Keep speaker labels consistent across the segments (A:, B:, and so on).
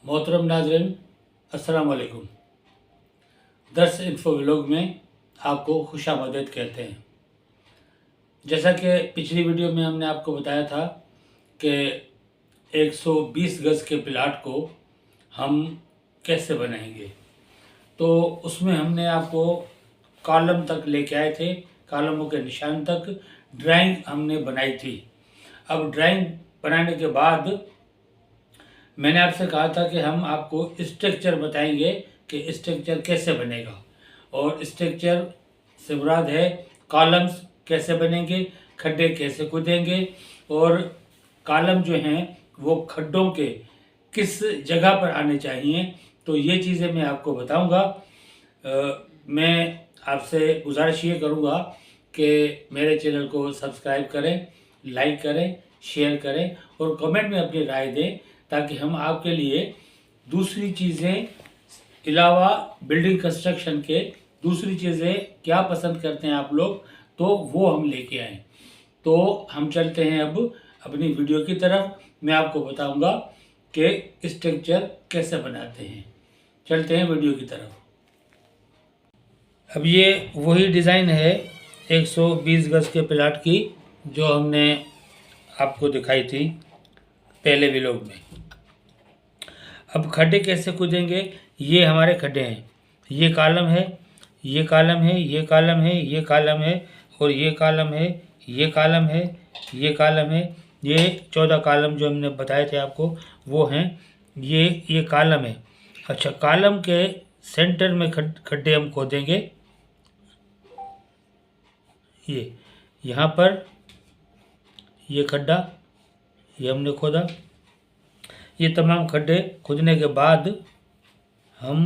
A: मोहतरम नाज़रीन, अस्सलाम वालेकुम। दर्स इन्फो व्लॉग में आपको खुशामदीद कहते हैं। जैसा कि पिछली वीडियो में हमने आपको बताया था कि 120 गज़ के प्लाट को हम कैसे बनाएंगे, तो उसमें हमने आपको कॉलम तक लेके आए थे, कॉलमों के निशान तक ड्राइंग हमने बनाई थी। अब ड्राइंग बनाने के बाद मैंने आपसे कहा था कि हम आपको स्ट्रक्चर बताएंगे कि स्ट्रक्चर कैसे बनेगा, और स्ट्रक्चर से मुराद है कॉलम्स कैसे बनेंगे, खड्डे कैसे खोदेंगे, और कॉलम जो हैं वो खड्डों के किस जगह पर आने चाहिए। तो ये चीज़ें मैं आपको बताऊंगा। मैं आपसे गुजारिश ये करूंगा कि मेरे चैनल को सब्सक्राइब करें, लाइक करें, शेयर करें और कमेंट में अपनी राय दें, ताकि हम आपके लिए दूसरी चीज़ें अलावा बिल्डिंग कंस्ट्रक्शन के दूसरी चीज़ें क्या पसंद करते हैं आप लोग, तो वो हम लेके आएँ। तो हम चलते हैं अब अपनी वीडियो की तरफ। मैं आपको बताऊंगा कि स्ट्रक्चर कैसे बनाते हैं। चलते हैं वीडियो की तरफ। अब ये वही डिज़ाइन है 120 गज़ के प्लाट की जो हमने आपको दिखाई थी पहले व्लॉग में। अब खड्डे कैसे खोदेंगे, ये हमारे खड्डे हैं। ये कॉलम है, ये कॉलम है, ये कॉलम है, ये कॉलम है, और ये कॉलम है, ये कॉलम है, ये कॉलम है। ये 14 कॉलम जो हमने बताए थे आपको वो हैं। ये कॉलम है। अच्छा, कॉलम के सेंटर में खड्डे हम खोदेंगे। ये यहाँ पर ये खड्डा ये हमने खोदा। ये तमाम खड्डे खोदने के बाद हम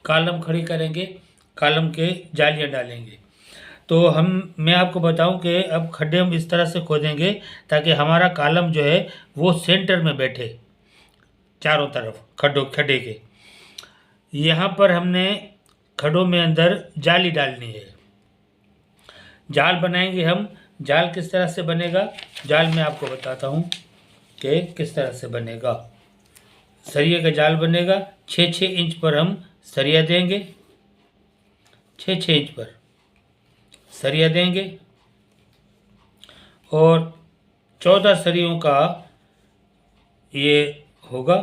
A: कॉलम खड़ी करेंगे, कॉलम के जालियाँ डालेंगे। तो मैं आपको बताऊं कि अब खड्डे हम इस तरह से खोदेंगे ताकि हमारा कॉलम जो है वो सेंटर में बैठे, चारों तरफ खड्डे के। यहाँ पर हमने खड्डों में अंदर जाली डालनी है। जाल बनाएंगे हम। जाल किस तरह से बनेगा, जाल मैं आपको बताता हूँ कि किस तरह से बनेगा। सरिये का जाल बनेगा। 6-6 इंच पर हम सरिया देंगे, 6-6 इंच पर सरिया देंगे, और 14 सरियों का ये होगा।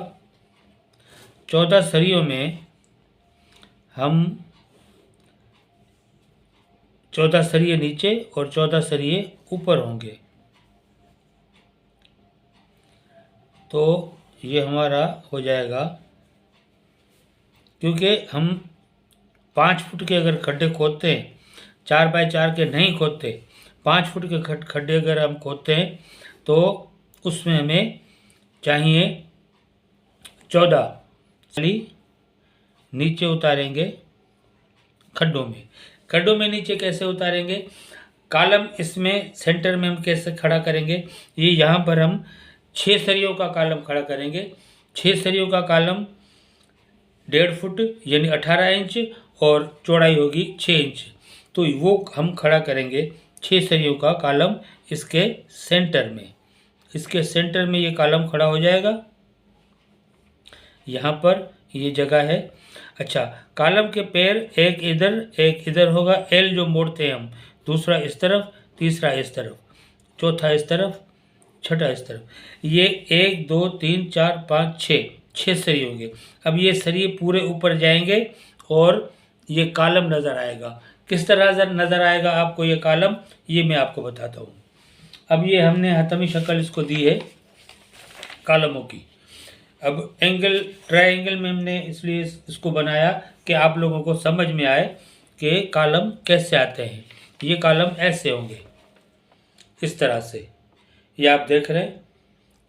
A: 14 सरियों में हम 14 सरिये नीचे और 14 सरिये ऊपर होंगे। तो ये हमारा हो जाएगा, क्योंकि हम 5 फुट के अगर खड्डे खोदते हैं, 4 बाय 4 के नहीं खोदते, 5 फुट के खड्डे अगर हम खोदते हैं तो उसमें हमें चाहिए 14 सरी नीचे उतारेंगे खड्डों में। खड्डों में नीचे कैसे उतारेंगे, कॉलम इसमें सेंटर में हम कैसे खड़ा करेंगे। ये यहाँ पर हम 6 सरियों का कॉलम खड़ा करेंगे। 6 सरियों का कॉलम 1.5 फुट यानी 18 इंच और चौड़ाई होगी 6 इंच। तो वो हम खड़ा करेंगे 6 सरियों का कॉलम इसके सेंटर में। इसके सेंटर में ये कॉलम खड़ा हो जाएगा। यहाँ पर ये जगह है। अच्छा, कॉलम के पैर एक इधर होगा। एल जो मोड़ते हैं हम, दूसरा इस तरफ, तीसरा इस तरफ, चौथा इस तरफ, छठा इस तरफ। ये 1 2 3 4 5 6 सरिये होंगे। अब ये सरिये पूरे ऊपर जाएंगे और ये कॉलम नज़र आएगा। किस तरह नज़र आएगा आपको ये कॉलम, ये मैं आपको बताता हूँ। अब ये हमने हतमी शक्ल इसको दी है कॉलमों की। अब ट्रायंगल में हमने इसलिए इसको बनाया कि आप लोगों को समझ में आए कि कॉलम कैसे आते हैं। ये कॉलम ऐसे होंगे, इस तरह से। ये आप देख रहे हैं,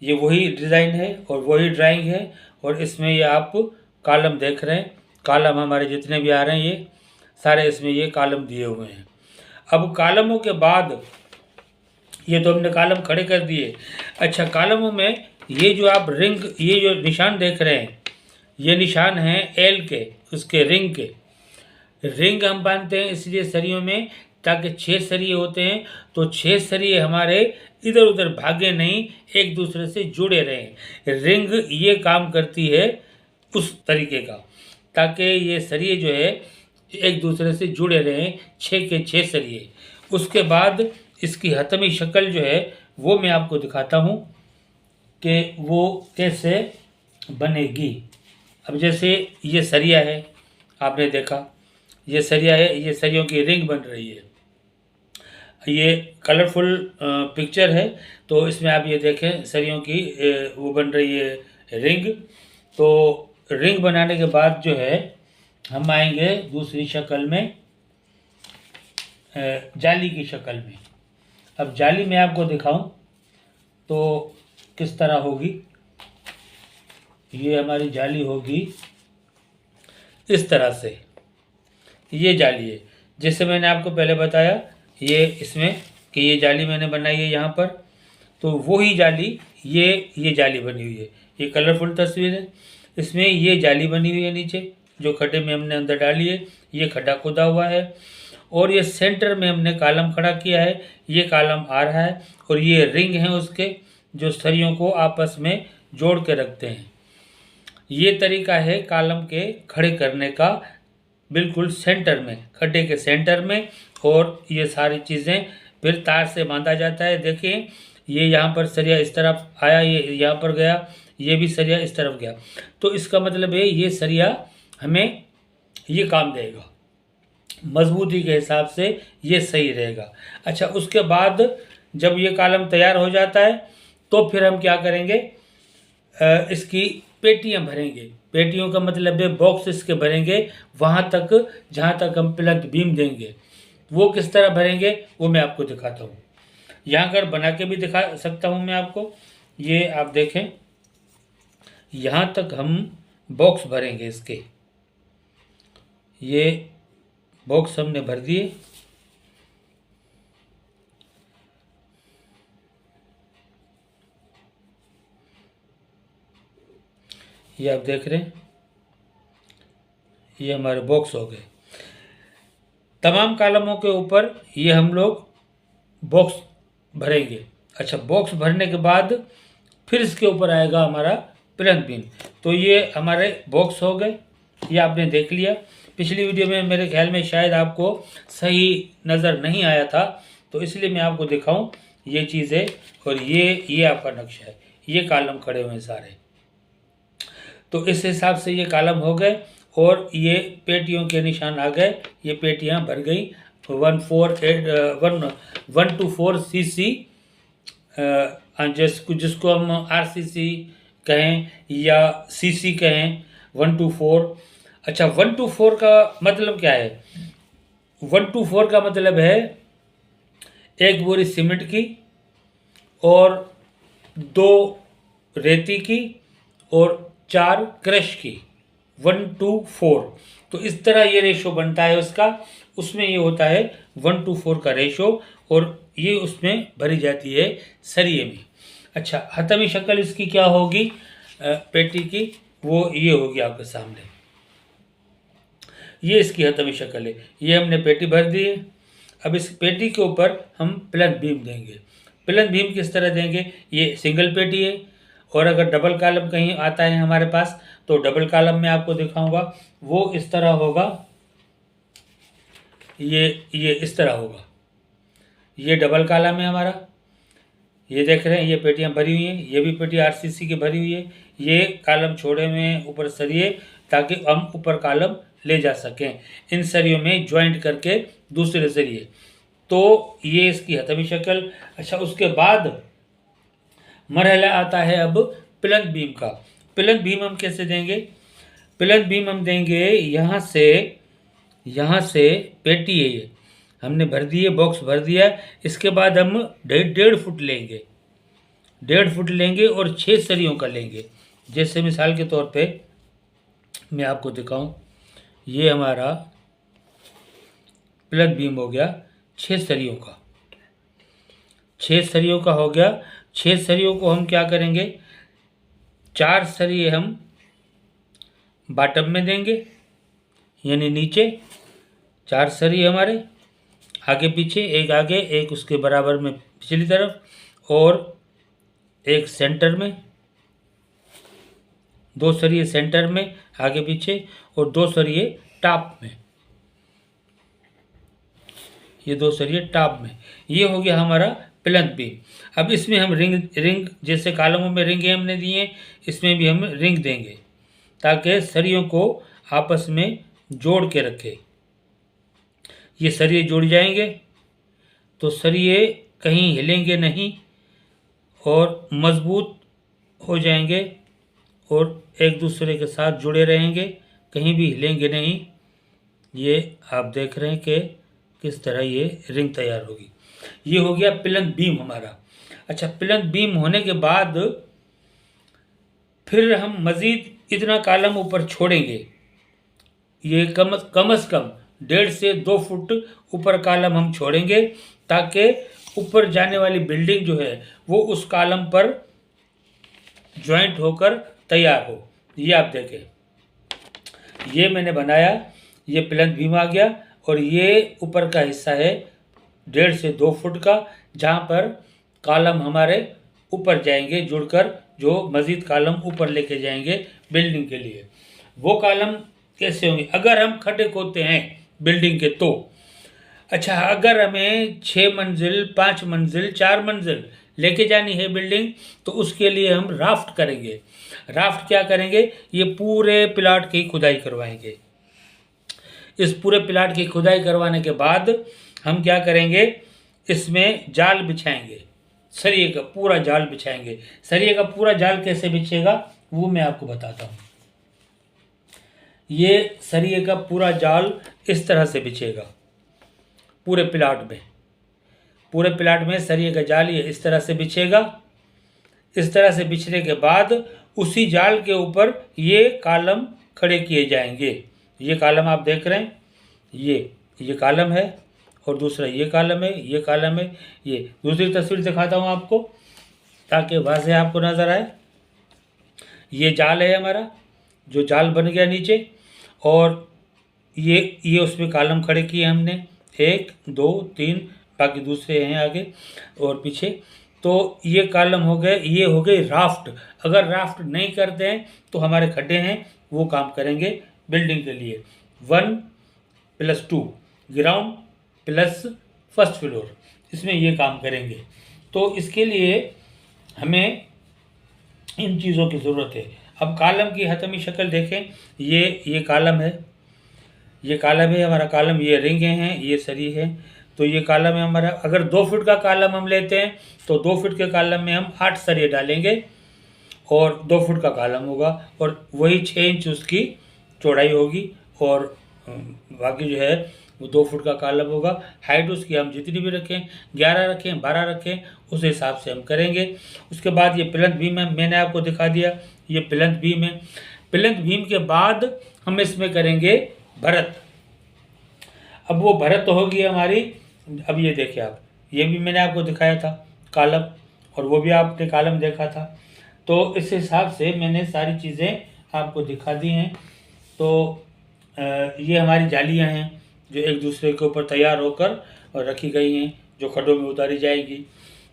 A: ये वही डिज़ाइन है और वही ड्राइंग है, और इसमें ये आप कॉलम देख रहे हैं। कॉलम हमारे जितने भी आ रहे हैं ये सारे इसमें ये कॉलम दिए हुए हैं। अब कॉलमों के बाद ये तो हमने कॉलम खड़े कर दिए। अच्छा, कॉलमों में ये जो आप ये जो निशान देख रहे हैं, ये निशान है एल के, उसके रिंग के। रिंग हम बांधते हैं इसलिए सरियों में, ताकि 6 सरिये होते हैं तो 6 सरिये हमारे इधर उधर भागे नहीं, एक दूसरे से जुड़े रहें। रिंग ये काम करती है उस तरीके का, ताकि ये सरिये जो है एक दूसरे से जुड़े रहें, 6 के 6 सरिये। उसके बाद इसकी हतमी शक्ल जो है वो मैं आपको दिखाता हूँ कि वो कैसे बनेगी। अब जैसे ये सरिया है, आपने देखा ये सरिया है, ये सरियों की रिंग बन रही है। ये कलरफुल पिक्चर है, तो इसमें आप ये देखें सरियों की वो बन रही है रिंग। तो रिंग बनाने के बाद जो है हम आएंगे दूसरी शक्ल में, जाली की शक्ल में। अब जाली मैं आपको दिखाऊं तो किस तरह होगी। ये हमारी जाली होगी इस तरह से, ये जाली है। जैसे मैंने आपको पहले बताया ये इसमें कि ये जाली मैंने बनाई है यहाँ पर, तो वही जाली ये जाली बनी हुई है। ये कलरफुल तस्वीर है, इसमें ये जाली बनी हुई है नीचे जो खड्डे में हमने अंदर डाली है। ये खड्डा खोदा हुआ है और ये सेंटर में हमने कॉलम खड़ा किया है, ये कॉलम आ रहा है और ये रिंग हैं उसके जो सरियों को आपस में जोड़ के रखते हैं। ये तरीका है कॉलम के खड़े करने का, बिल्कुल सेंटर में, खड्डे के सेंटर में। और ये सारी चीज़ें फिर तार से बांधा जाता है। देखिए ये यहाँ पर सरिया इस तरफ आया, ये यहाँ पर गया, ये भी सरिया इस तरफ गया। तो इसका मतलब है ये सरिया हमें ये काम देगा, मजबूती के हिसाब से ये सही रहेगा। अच्छा, उसके बाद जब ये कॉलम तैयार हो जाता है तो फिर हम क्या करेंगे, इसकी पेटियां भरेंगे। पेटियों का मतलब है बॉक्स इसके भरेंगे वहाँ तक जहाँ तक हम प्लग बीम देंगे। वो किस तरह भरेंगे वो मैं आपको दिखाता हूँ। यहाँ कर बना के भी दिखा सकता हूँ मैं आपको। ये आप देखें, यहाँ तक हम बॉक्स भरेंगे इसके। ये बॉक्स हमने भर दिए। ये आप देख रहे हैं, ये हमारे बॉक्स हो गए। तमाम कॉलमों के ऊपर ये हम लोग बॉक्स भरेंगे। अच्छा, बॉक्स भरने के बाद फिर इसके ऊपर आएगा हमारा प्लग बीम। तो ये हमारे बॉक्स हो गए, ये आपने देख लिया। पिछली वीडियो में मेरे ख्याल में शायद आपको सही नज़र नहीं आया था, तो इसलिए मैं आपको दिखाऊं ये चीज़ें। और ये आपका नक्शा है, ये कॉलम खड़े हुए हैं सारे। तो इस हिसाब से ये कॉलम हो गए और ये पेटियों के निशान आ गए। ये पेटियां भर गई 1 to 4 cc, जिसको हम RCC कहें या CC कहें, 1 to 4। अच्छा, 1 to 4 का मतलब क्या है? 1 to 4 का मतलब है 1 बोरी सीमेंट की और 2 रेती की और 4 क्रश की, 1 to 4। तो इस तरह ये रेशो बनता है उसका। उसमें ये होता है 1 to 4 का रेशो और ये उसमें भरी जाती है सरिये में। अच्छा, हतमी शक्ल इसकी क्या होगी पेटी की, वो ये होगी आपके सामने। ये इसकी हतमी शक्ल है। ये हमने पेटी भर दी है। अब इस पेटी के ऊपर हम प्लग बीम देंगे। प्लग बीम किस तरह देंगे? ये सिंगल पेटी है और अगर डबल कॉलम कहीं आता है हमारे पास तो डबल कॉलम में आपको दिखाऊंगा, वो इस तरह होगा। ये इस तरह होगा। ये डबल कॉलम है हमारा, ये देख रहे हैं, ये पेटियां भरी हुई हैं। ये भी पेटी RCC की भरी हुई है। ये कॉलम छोड़े हुए हैं ऊपर सरिये, ताकि हम ऊपर कॉलम ले जा सकें इन सरियों में ज्वाइंट करके दूसरे सरिये। तो ये इसकी हतमी शक्ल। अच्छा, उसके बाद मरहला आता है अब प्लग बीम का। प्लग बीम हम कैसे देंगे? प्लग बीम हम देंगे यहाँ से पेटी है, ये हमने भर दी है, बॉक्स भर दिया। इसके बाद हम 1.5 फुट लेंगे, 1.5 फुट लेंगे और 6 सरियों का लेंगे। जैसे मिसाल के तौर पे मैं आपको दिखाऊं, ये हमारा प्लग बीम हो गया 6 सरियों का। 6 सरियों का हो गया। 6 सरियों को हम क्या करेंगे, 4 सरिये हम बॉटम में देंगे, यानी नीचे 4 सरिये हमारे आगे पीछे, एक आगे एक उसके बराबर में पिछली तरफ और एक सेंटर में, 2 सरिये सेंटर में आगे पीछे और 2 सरिये टॉप में, ये 2 सरिये टॉप में। ये हो गया हमारा प्लिंथ बीम। अब इसमें हम रिंग जैसे कॉलमों में रिंग हमने दिए, इसमें भी हम रिंग देंगे ताकि सरियों को आपस में जोड़ के रखे। ये सरिये जुड़ जाएंगे तो सरिये कहीं हिलेंगे नहीं और मजबूत हो जाएंगे और एक दूसरे के साथ जुड़े रहेंगे, कहीं भी हिलेंगे नहीं। ये आप देख रहे हैं कि किस तरह ये रिंग तैयार होगी। ये हो गया प्लिंथ बीम हमारा। अच्छा, प्लिंथ बीम होने के बाद फिर हम मज़ीद इतना कॉलम ऊपर छोड़ेंगे। ये कम से कम 1.5 से 2 फुट ऊपर कॉलम हम छोड़ेंगे ताकि ऊपर जाने वाली बिल्डिंग जो है वो उस कॉलम पर ज्वाइंट होकर तैयार हो। ये आप देखें, ये मैंने बनाया, ये प्लिंथ बीम आ गया और ये ऊपर का हिस्सा है 1.5 से 2 फुट का, जहाँ पर कॉलम हमारे ऊपर जाएंगे जुड़कर, जो मज़ीद कॉलम ऊपर लेके जाएंगे बिल्डिंग के लिए। वो कॉलम कैसे होंगे? अगर हम खड्डे खोदते हैं बिल्डिंग के तो अच्छा, अगर हमें 6 मंजिल 5 मंजिल 4 मंजिल लेके जानी है बिल्डिंग तो उसके लिए हम राफ्ट करेंगे। राफ्ट क्या करेंगे? ये पूरे प्लाट की खुदाई करवाएंगे। इस पूरे प्लाट की खुदाई करवाने के बाद हम क्या करेंगे? इसमें जाल बिछाएंगे, सरिये का पूरा जाल बिछाएंगे। सरिये का पूरा जाल कैसे बिछेगा वो मैं आपको बताता हूँ। ये सरिये का पूरा जाल इस तरह से बिछेगा पूरे प्लाट में सरिये का जाल ये इस तरह से बिछेगा। इस तरह से बिछने के बाद उसी जाल के ऊपर ये कॉलम खड़े किए जाएंगे। ये कॉलम आप देख रहे हैं, ये कॉलम है और दूसरा ये कॉलम है, ये कॉलम है। ये दूसरी तस्वीर दिखाता हूँ आपको ताकि वाज़ेह आपको नज़र आए। ये जाल है हमारा, जो जाल बन गया नीचे, और ये उसमें कॉलम खड़े किए हमने, 1 2 3, बाकी दूसरे हैं आगे और पीछे। तो ये कॉलम हो गए, ये हो गई राफ्ट। अगर राफ्ट नहीं करते हैं तो हमारे खड्डे हैं वो काम करेंगे बिल्डिंग के लिए। 1+2 ग्राउंड प्लस फर्स्ट फ्लोर, इसमें ये काम करेंगे। तो इसके लिए हमें इन चीज़ों की ज़रूरत है। अब कॉलम की हतमी शक्ल देखें, ये कॉलम है, ये कॉलम है हमारा कॉलम, ये रिंग हैं, ये सरी है। तो ये कॉलम है हमारा। अगर 2 फुट का कॉलम हम लेते हैं तो 2 फुट के कॉलम में हम 8 सरिये डालेंगे और 2 फुट का कॉलम होगा और वही 6 इंच उसकी चौड़ाई होगी और बाकी जो है वो 2 फुट का कॉलम होगा। हाइट उसकी हम जितनी भी रखें, 11 रखें 12 रखें, उस हिसाब से हम करेंगे। उसके बाद ये प्लिंथ बीम है, मैंने आपको दिखा दिया, ये प्लिंथ बीम है। प्लिंथ बीम के बाद हम इसमें करेंगे भरत। अब वो भरत तो होगी हमारी। अब ये देखिए आप, ये भी मैंने आपको दिखाया था कॉलम और वो भी आपने कॉलम देखा था। तो इस हिसाब से मैंने सारी चीज़ें आपको दिखा दी हैं। तो ये हमारी जालियाँ हैं जो एक दूसरे के ऊपर तैयार होकर और रखी गई हैं, जो खड्डों में उतारी जाएगी।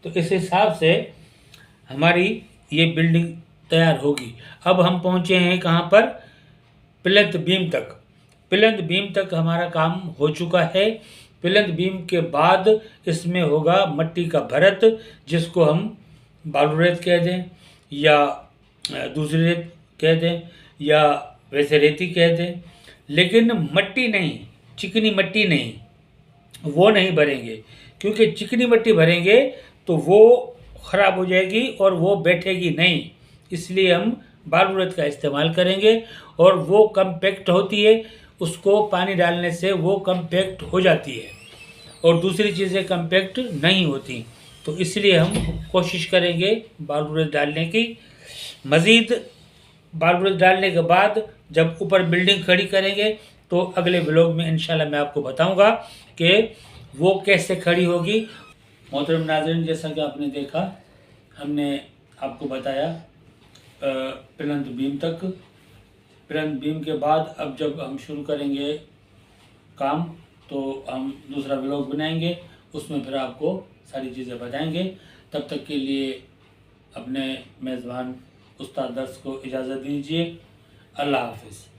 A: तो इस हिसाब से हमारी ये बिल्डिंग तैयार होगी। अब हम पहुँचे हैं कहाँ पर? प्लिंथ बीम तक। प्लिंथ बीम तक हमारा काम हो चुका है। प्लिंथ बीम के बाद इसमें होगा मट्टी का भरत, जिसको हम बालू रेत कह दें या दूसरी रेत कह दें या वैसे रेती कह दें, लेकिन मट्टी नहीं, चिकनी मट्टी नहीं, वो नहीं भरेंगे। क्योंकि चिकनी मट्टी भरेंगे तो वो ख़राब हो जाएगी और वो बैठेगी नहीं। इसलिए हम बालू रेत का इस्तेमाल करेंगे और वो कम्पैक्ट होती है, उसको पानी डालने से वो कम्पैक्ट हो जाती है और दूसरी चीज़ें कम्पैक्ट नहीं होती। तो इसलिए हम कोशिश करेंगे बालू रेत डालने की। मज़ीद बालू रेत डालने के बाद जब ऊपर बिल्डिंग खड़ी करेंगे तो अगले ब्लॉग में इंशाल्लाह मैं आपको बताऊंगा कि वो कैसे खड़ी होगी। मोहतरम नाज़रीन, जैसा कि आपने देखा, हमने आपको बताया प्लिंथ बीम तक। प्लिंथ बीम के बाद अब जब हम शुरू करेंगे काम तो हम दूसरा ब्लॉग बनाएंगे, उसमें फिर आपको सारी चीज़ें बताएंगे। तब तक के लिए अपने मेज़बान उस्ताद दर्स को इजाज़त दीजिए। अल्लाह हाफिज़।